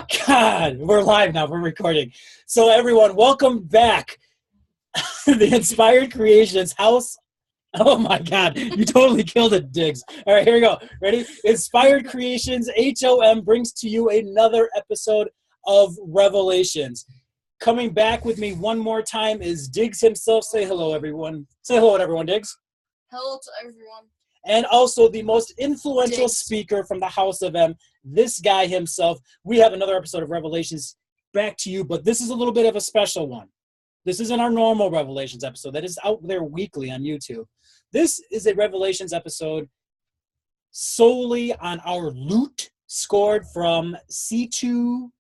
God, we're live now. We're recording. So everyone, welcome back. The Inspired Creations House. Oh my God, you totally killed it, Diggs. All right, here we go. Ready? Inspired Creations HOM brings to you another episode of Revelations. Coming back with me one more time is Diggs himself. Say hello, everyone. Say hello to everyone, Diggs. Hello to everyone. And also the most influential speaker from the House of M, this guy himself. We have another episode of Revelations back to you, but this is a little bit of a special one. This isn't our normal Revelations episode that is out there weekly on YouTube. This is a Revelations episode solely on our loot scored from C2E2.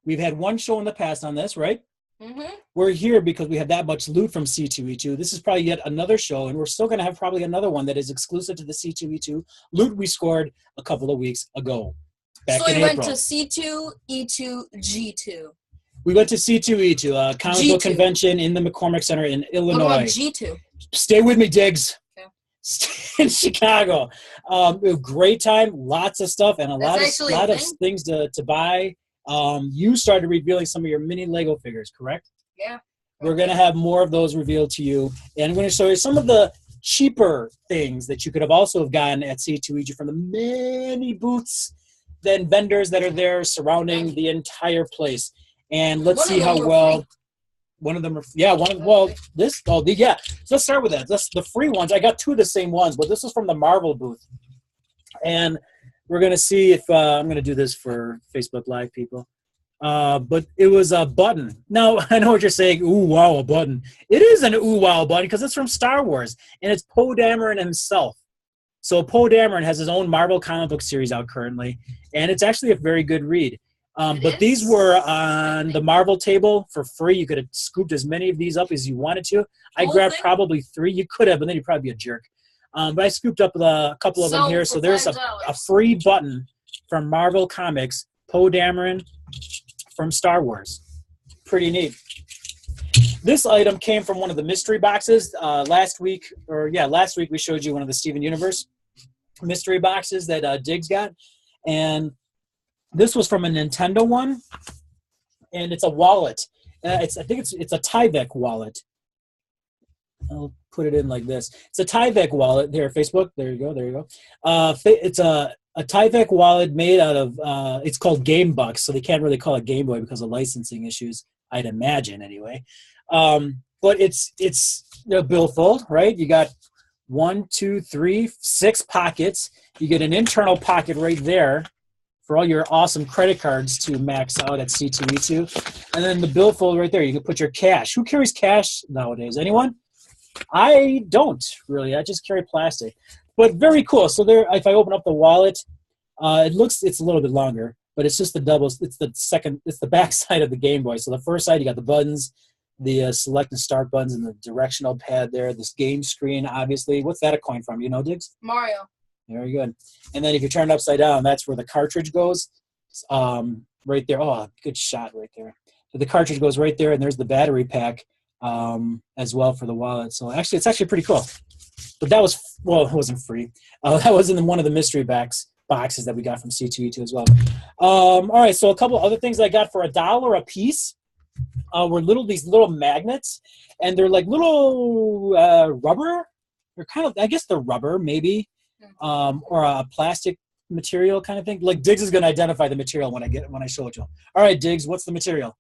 We've had one show in the past on this, right? Mm-hmm. We're here because we have that much loot from C2E2. This is probably yet another show, and we're still going to have probably another one that is exclusive to the C2E2 loot we scored a couple of weeks ago. Back in April. Went to C2E2 G2. We went to C2E2, a comic book convention in the McCormick Center in Illinois. What about G2? Stay with me, Diggs. Okay. In Chicago. Great time, lots of stuff, and a lot of things to buy. You started revealing some of your mini Lego figures, correct? Yeah. We're going to have more of those revealed to you. And I'm going to show you some of the cheaper things that you could have also gotten at C2E2 from the many booths and vendors that are there surrounding the entire place. And let's see how well one of them are. Yeah, So let's start with that. That's the free ones. I got two of the same ones, but this is from the Marvel booth. And we're going to see if I'm going to do this for Facebook Live people. But it was a button. Now, I know what you're saying. Ooh, wow, a button. It is an ooh, wow button because it's from Star Wars. And it's Poe Dameron himself. So Poe Dameron has his own Marvel comic book series out currently. And it's actually a very good read. But these were on the Marvel table for free. You could have scooped as many of these up as you wanted to. I grabbed probably 3. You could have, but then you'd probably be a jerk. But I scooped up a couple of them here. So there's a free button from Marvel Comics, Poe Dameron from Star Wars. Pretty neat. This item came from one of the mystery boxes. Last week we showed you one of the Steven Universe mystery boxes that Diggs got. And this was from a Nintendo one. And it's a wallet. I think it's a Tyvek wallet. I'll put it in like this. It's a Tyvek wallet. There, Facebook. There you go. It's a Tyvek wallet made out of, it's called Game Bucks, so they can't really call it Game Boy because of licensing issues, I'd imagine anyway. But it's billfold, right? You got 1, 2, 3, 6 pockets. You get an internal pocket right there for all your awesome credit cards to max out at C2E2. And then the billfold right there, you can put your cash. Who carries cash nowadays? Anyone? I don't really. I just carry plastic, but very cool. So there, if I open up the wallet, it's a little bit longer, but it's just the doubles. It's the back side of the Game Boy. So the first side, you got the buttons, the select and start buttons, and the directional pad there. This game screen, obviously. What's that a coin from? You know, Diggs? Mario. Very good. And then if you turn it upside down, that's where the cartridge goes. Right there. Oh, good shot right there. So the cartridge goes right there, and there's the battery pack. As well for the wallet. So actually, it's actually pretty cool. But that was, it wasn't free. That was in one of the mystery boxes that we got from C2E2 as well. All right, so a couple other things I got for $1 a piece were these little magnets, and they're like little rubber. They're kind of, I guess they're rubber maybe, or a plastic material kind of thing. Like Diggs is going to identify the material when I show it to him. All right, Diggs, what's the material?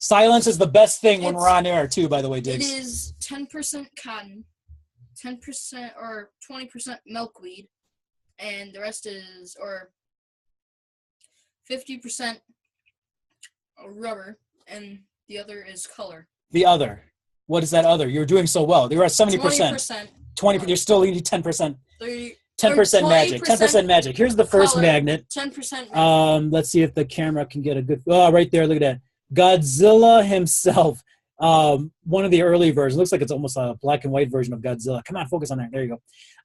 Silence is the best thing when we're on air, too, by the way, Diggs. It is 10% cotton, 10% or 20% milkweed, and the rest is, or 50% rubber, and the other is color. The other. What is that other? You're doing so well. You're at 70%. 20%. You're still needing 10%. 10% magic. 10% magic. Here's the first magnet. 10% magic. Let's see if the camera can get a good... Oh, right there. Look at that. Godzilla himself, one of the early versions. Looks like it's almost a black and white version of Godzilla. Come on, focus on that. There you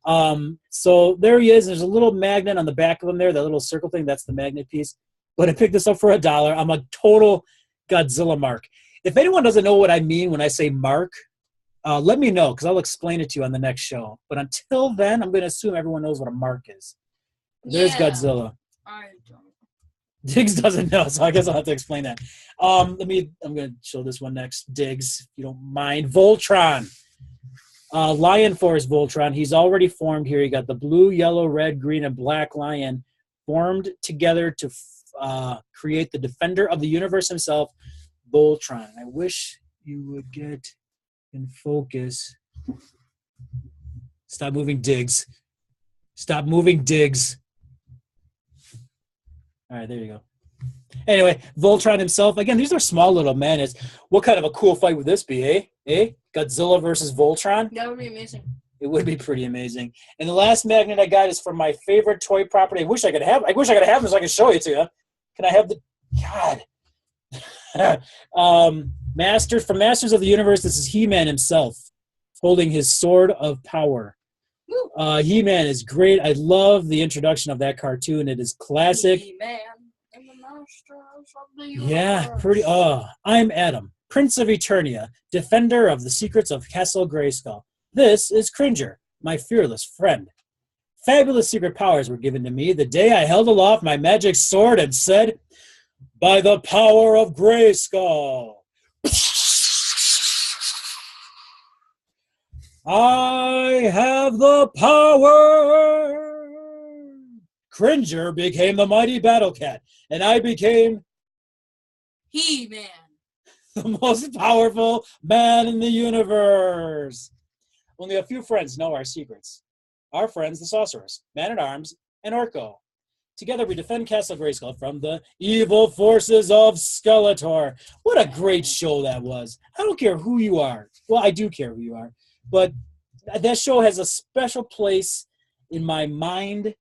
go. So there he is. There's a little magnet on the back of him there, that little circle thing. That's the magnet piece. But I picked this up for $1. I'm a total Godzilla mark. If anyone doesn't know what I mean when I say mark, let me know, because I'll explain it to you on the next show. But until then, I'm going to assume everyone knows what a mark is. There's Godzilla. I don't. Diggs doesn't know, so I guess I'll have to explain that. I'm gonna show this one next. Diggs, if you don't mind. Voltron. Lion Force Voltron. He's already formed here. You got the blue, yellow, red, green, and black lion formed together to create the defender of the universe himself, Voltron. I wish you would get in focus. Stop moving, Diggs. Stop moving, Diggs. All right, there you go. Anyway, Voltron himself. Again, these are small little men. What kind of a cool fight would this be, eh? Godzilla versus Voltron? That would be amazing. It would be pretty amazing. And the last magnet I got is from my favorite toy property. I wish I could have them so I can show it to you. Can I have the... God. Masters of the Universe, this is He-Man himself, holding his sword of power. He-Man is great. I love the introduction of that cartoon. It is classic. He-Man and the Masters of the Universe. Yeah, pretty. I'm Adam, Prince of Eternia, defender of the secrets of Castle Grayskull. This is Cringer, my fearless friend. Fabulous secret powers were given to me the day I held aloft my magic sword and said, "By the power of Grayskull, I have the power." Cringer became the mighty battle cat, and I became He-Man, the most powerful man in the universe. Only a few friends know our secrets. Our friends, the Sorceress, Man-at-Arms, and Orko. Together we defend Castle Grayskull from the evil forces of Skeletor. What a great show that was. I don't care who you are. Well, I do care who you are. But that show has a special place in my mind.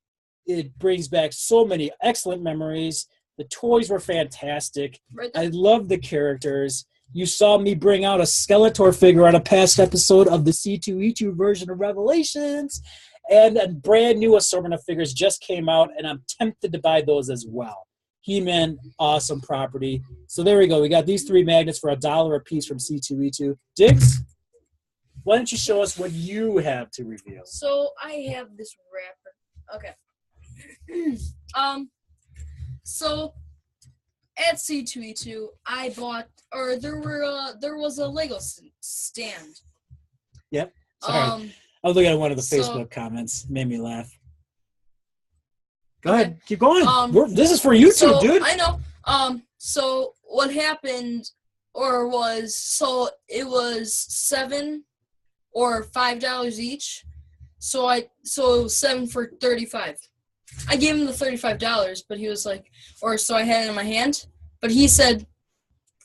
It brings back so many excellent memories. The toys were fantastic. Right there. I love the characters. You saw me bring out a Skeletor figure on a past episode of the C2E2 version of Revelations. And a brand new assortment of figures just came out, and I'm tempted to buy those as well. He-Man, awesome property. So there we go. We got these three magnets for $1 a piece from C2E2. Diggs, why don't you show us what you have to reveal? So I have this wrapper. Okay. So at C2E2, I bought, or there was a Lego stand. Yep. Sorry. I was looking at one of the Facebook comments. Made me laugh. Go ahead. Keep going. This is for YouTube, dude. I know. So what happened, so it was $7 or $5 each. So it was 7 for $35. I gave him the $35, but he was like, so I had it in my hand, but he said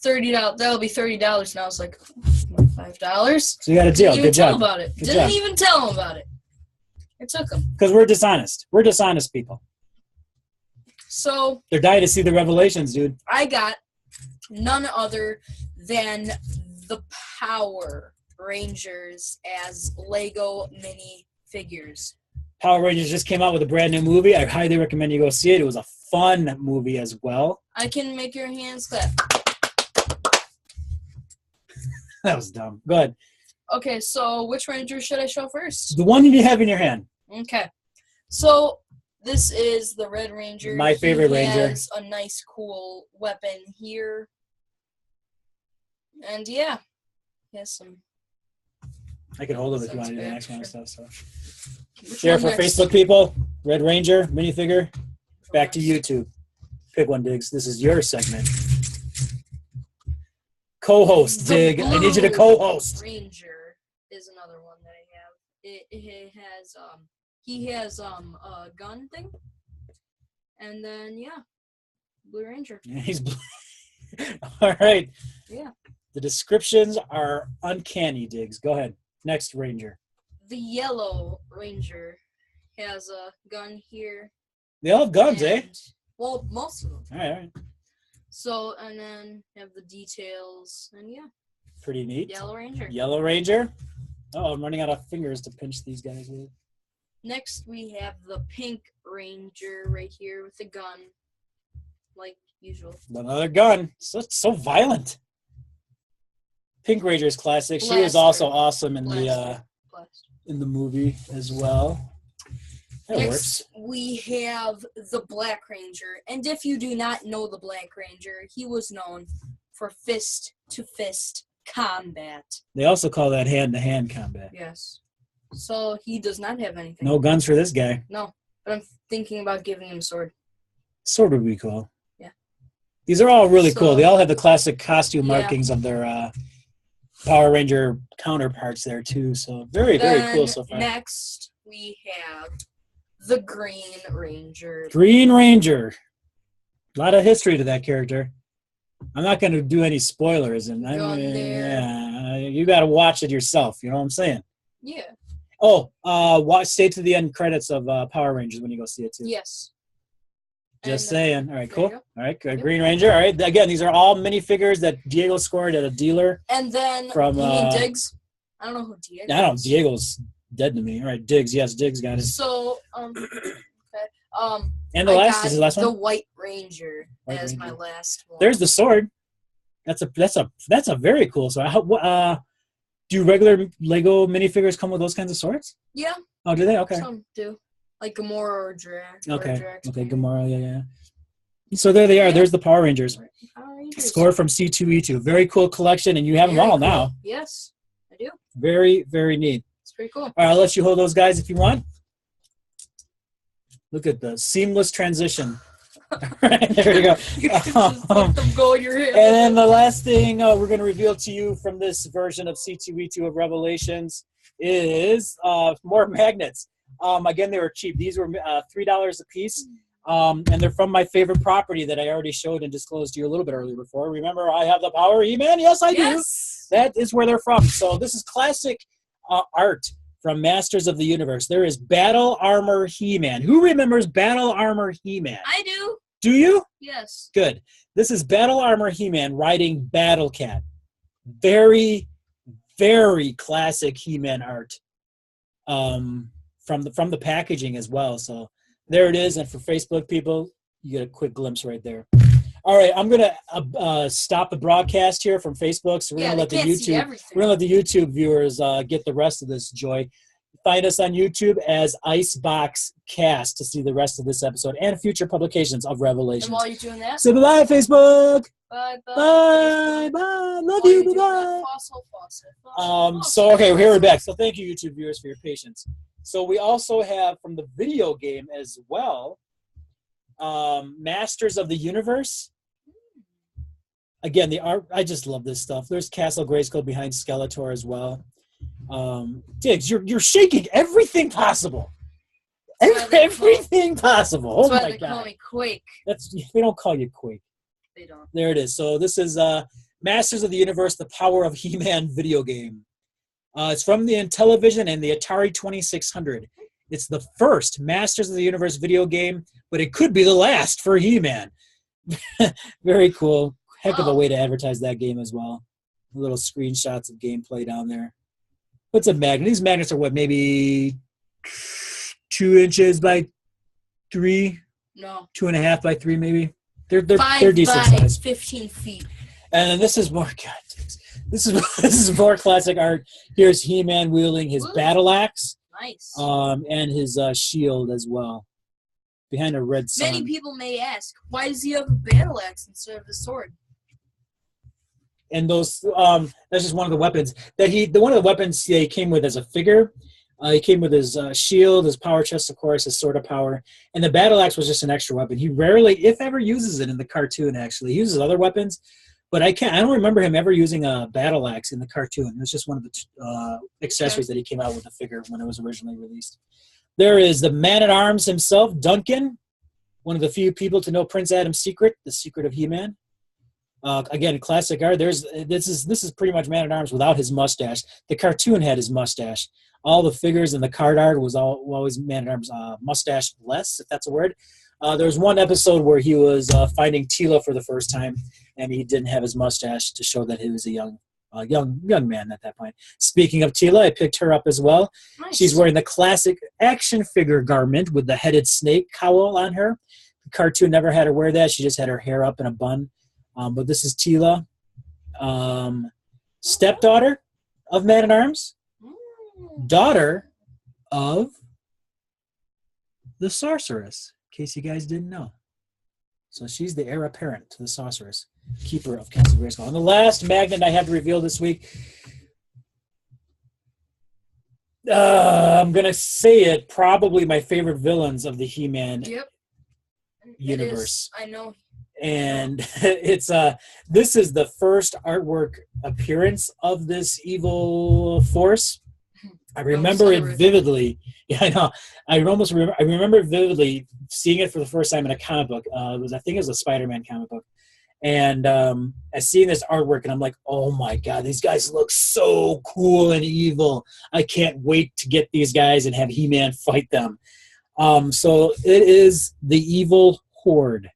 $30. That'll be $30, and I was like, $5. So you got a deal. Good job. Didn't even tell him about it. I took him. Because we're dishonest. We're dishonest people. So they're dying to see the Revelations, dude. I got none other than the Power Rangers as Lego mini figures. Power Rangers just came out with a brand new movie. I highly recommend you go see it. It was a fun movie as well. I can make your hands clap. That was dumb. Go ahead. Okay, so which Ranger should I show first? The one you have in your hand. Okay. So this is the Red Ranger. My favorite Ranger. He has a nice, cool weapon here. And yeah, he has some. I can hold it if you want to do the next one and stuff. So. Which Share one for next? Facebook people. Red Ranger minifigure. Back to YouTube. Pick one, Diggs. This is your segment. Co-host, Dig. I need you to co-host. Ranger is another one that I have. It has he has a gun thing, and then Blue Ranger. Yeah, he's blue. All right. Yeah. The descriptions are uncanny, Diggs. Go ahead. Next Ranger. The Yellow Ranger has a gun here. They all have guns, eh? Well, most of them. All right. So, and then have the details, and Pretty neat. Yellow Ranger. Yellow Ranger. Oh, I'm running out of fingers to pinch these guys with. Next, we have the Pink Ranger right here with the gun, like usual. Another gun. So violent. Pink Ranger is classic. She was Blaster. also awesome in Blaster. the movie as well. That works. we have the Black Ranger. And if you do not know the Black Ranger, he was known for fist-to-fist combat. They also call that hand-to-hand combat. Yes. So he does not have anything. No guns for this guy. No, but I'm thinking about giving him a sword. Sword would be cool. Yeah. These are all really cool. They all have the classic costume Yeah. markings of their Power Ranger counterparts there too. So very cool so far. Next, we have the Green Ranger. Green Ranger. A lot of history to that character. I'm not going to do any spoilers, and you got to watch it yourself. You know what I'm saying? Yeah. Oh, stay to the end credits of Power Rangers when you go see it too. Yes. Just saying. All right, cool. All right, good. Yep. Green Ranger. All right. Again, these are all minifigures that Diego scored at a dealer. And then from you mean Diggs? I don't know who Diego is. I don't. Diego's dead to me. All right, Diggs. Yes, Diggs got it. So okay. And the last is the last one. The White Ranger as Ranger. my last one. There's the sword. That's a very cool sword. Do regular Lego minifigures come with those kinds of swords? Yeah. Oh, do they? Okay. Some do. Like Gamora or Drax. Okay. Okay, Gamora, yeah. So there they are. There's the Power Rangers. Power Rangers. Score from C2E2. Very cool collection, and you have them all now. Yes, I do. Very, very neat. It's pretty cool. All right, I'll let you hold those guys if you want. Look at the seamless transition. Right, there you go. Just let them go in your head. And then the last thing we're going to reveal to you from this version of C2E2 of Revelations is more magnets. Again, they were cheap. These were $3 a piece. And they're from my favorite property that I already showed and disclosed to you a little bit earlier before. Remember, I have the Power He-Man? Yes, I do. That is where they're from. So this is classic art from Masters of the Universe. There is Battle Armor He-Man. Who remembers Battle Armor He-Man? I do. Do you? Yes. Good. This is Battle Armor He-Man riding Battle Cat. Very, very classic He-Man art from the packaging as well. So there it is. And for Facebook people, you get a quick glimpse right there. All right, I'm gonna stop the broadcast here from Facebook. So we're gonna let the YouTube viewers get the rest of this joy. Find us on YouTube as Icebox Cast to see the rest of this episode and future publications of Revelations. And while you're doing that, say bye, Facebook. Bye. Bye. Love you. Bye. So okay, here we're back. So thank you, YouTube viewers, for your patience. So we also have from the video game as well, Masters of the Universe. Again, the art, I just love this stuff. There's Castle Grayskull behind Skeletor as well. Diggs, you're shaking everything possible. Everything possible. Oh my God. They call me Quake. They don't call you Quake. They don't. There it is. So this is Masters of the Universe, the Power of He-Man video game. It's from the Intellivision and the Atari 2600. It's the first Masters of the Universe video game, but it could be the last for He-Man. Very cool. Heck of a way to advertise that game as well. Little screenshots of gameplay down there. What's a magnet? These magnets are what, maybe 2 inches by 3? No. 2.5 by 3, maybe. They're decent size. 15 feet. And then this is more. God, this is more classic art. Here's He-Man wielding his battle axe. Nice. And his shield as well. Behind a red sun. Many people may ask, why does he have a battle axe instead of a sword? And those, that's just one of the weapons one of the weapons he came with as a figure. He came with his shield, his power chest, of course, his sword of power, and the battle axe was just an extra weapon. He rarely, if ever, uses it in the cartoon. Actually, he uses other weapons, but I don't remember him ever using a battle axe in the cartoon. It was just one of the accessories that he came out with the figure when it was originally released. There is the man-at-arms himself, Duncan, one of the few people to know Prince Adam's secret, the secret of He-Man. Again, classic art. This is pretty much Man-at-Arms without his mustache. The cartoon had his mustache. All the figures and the card art was always Man-at-Arms mustache-less, if that's a word. There was one episode where he was finding Tila for the first time, and he didn't have his mustache to show that he was a young man at that point. Speaking of Tila, I picked her up as well. Nice. She's wearing the classic action figure garment with the headed snake cowl on her. The cartoon never had her wear that. She just had her hair up in a bun. But this is Tila, stepdaughter of Man-at-Arms, daughter of the sorceress, in case you guys didn't know. So she's the heir apparent to the sorceress, keeper of Castle Grayskull. And the last magnet I have to reveal this week, I'm going to say it, probably my favorite villains of the He-Man universe. I know. And it's this is the first artwork appearance of this evil force. I remember it vividly. Yeah, I know. I remember vividly seeing it for the first time in a comic book. I think it was a Spider-Man comic book. And I seeing this artwork, and I'm like, oh my God, these guys look so cool and evil. I can't wait to get these guys and have He-Man fight them. So it is the evil horde,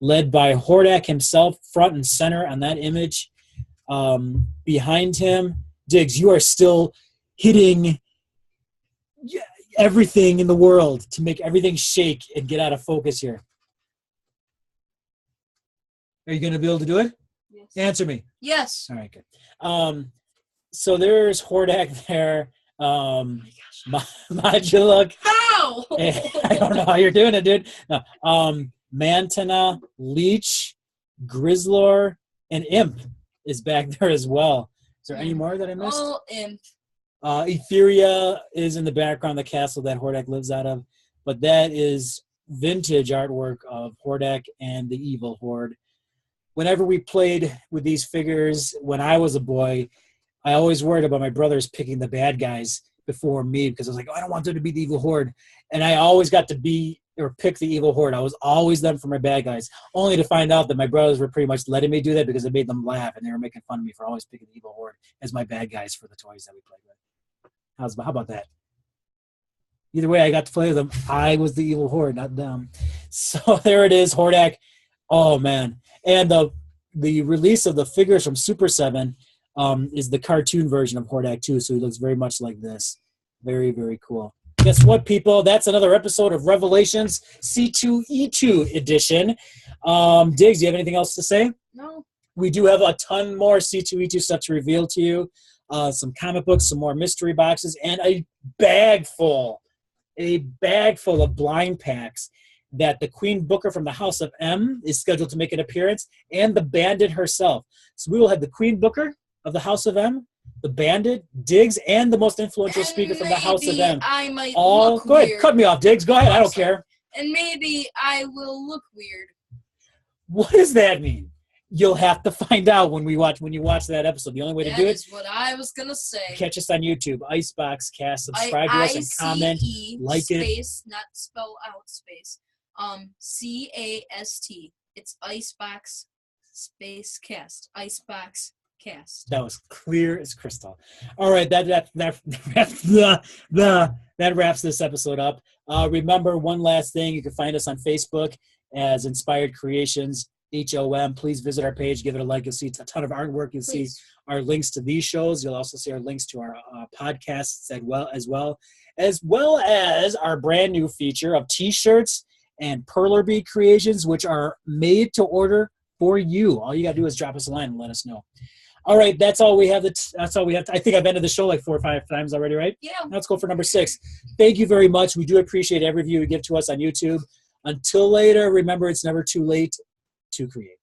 led by Hordak himself, front and center on that image. Behind him, Diggs, you are still hitting everything in the world to make everything shake and get out of focus here. Are you going to be able to do it? Yes. Answer me. Yes. All right, good. So there's Hordak there. Moduluk. How? I don't know how you're doing it, dude. No. Mantana, Leech, Grizzlor, and Imp is back there as well. Is there any more that I missed? Oh, Imp. Etheria is in the background, the castle that Hordak lives out of. But that is vintage artwork of Hordak and the Evil Horde. Whenever we played with these figures when I was a boy, I always worried about my brothers picking the bad guys before me because I was like, oh, I don't want them to be the Evil Horde. And I always got to be or pick the Evil Horde. I was always them for my bad guys, only to find out that my brothers were pretty much letting me do that because it made them laugh, and they were making fun of me for always picking the Evil Horde as my bad guys for the toys that we played with. How about that? Either way, I got to play with them. I was the Evil Horde, not them. So there it is, Hordak. Oh, man. And the release of the figures from Super 7 is the cartoon version of Hordak, too, so he looks very much like this. Very, very cool. Guess what, people? That's another episode of Revelations C2E2 edition. Diggs, do you have anything else to say? No. We do have a ton more C2E2 stuff to reveal to you. Some comic books, some more mystery boxes, and a bag full of blind packs that the Queen Booker from the House of M is scheduled to make an appearance, and the Bandit herself. So we will have the Queen Booker of the House of M, the Bandit, Diggs, and the most influential speaker from the House of M. I might all look go ahead, weird. cut me off, Diggs. Go ahead, I don't care. And maybe I will look weird. What does that mean? You'll have to find out when you watch that episode. The only way to do it is what I was gonna say. Catch us on YouTube, Icebox Cast. Subscribe to us and comment, like space, not spell out space. CAST. It's Icebox Space Cast. Icebox Cast. That was clear as crystal. All right, that wraps this episode up. Remember, one last thing: you can find us on Facebook as Inspired Creations HOM. Please visit our page, give it a like. You'll see a ton of artwork. You'll see our links to these shows. You'll also see our links to our podcasts as well as our brand new feature of T-shirts and Perler Bee creations, which are made to order for you. All you got to do is drop us a line and let us know. All right, that's all we have. That's all we have. I think I've ended the show like 4 or 5 times already, right? Yeah. Let's go for number 6. Thank you very much. We do appreciate every view you give to us on YouTube. Until later, remember, it's never too late to create.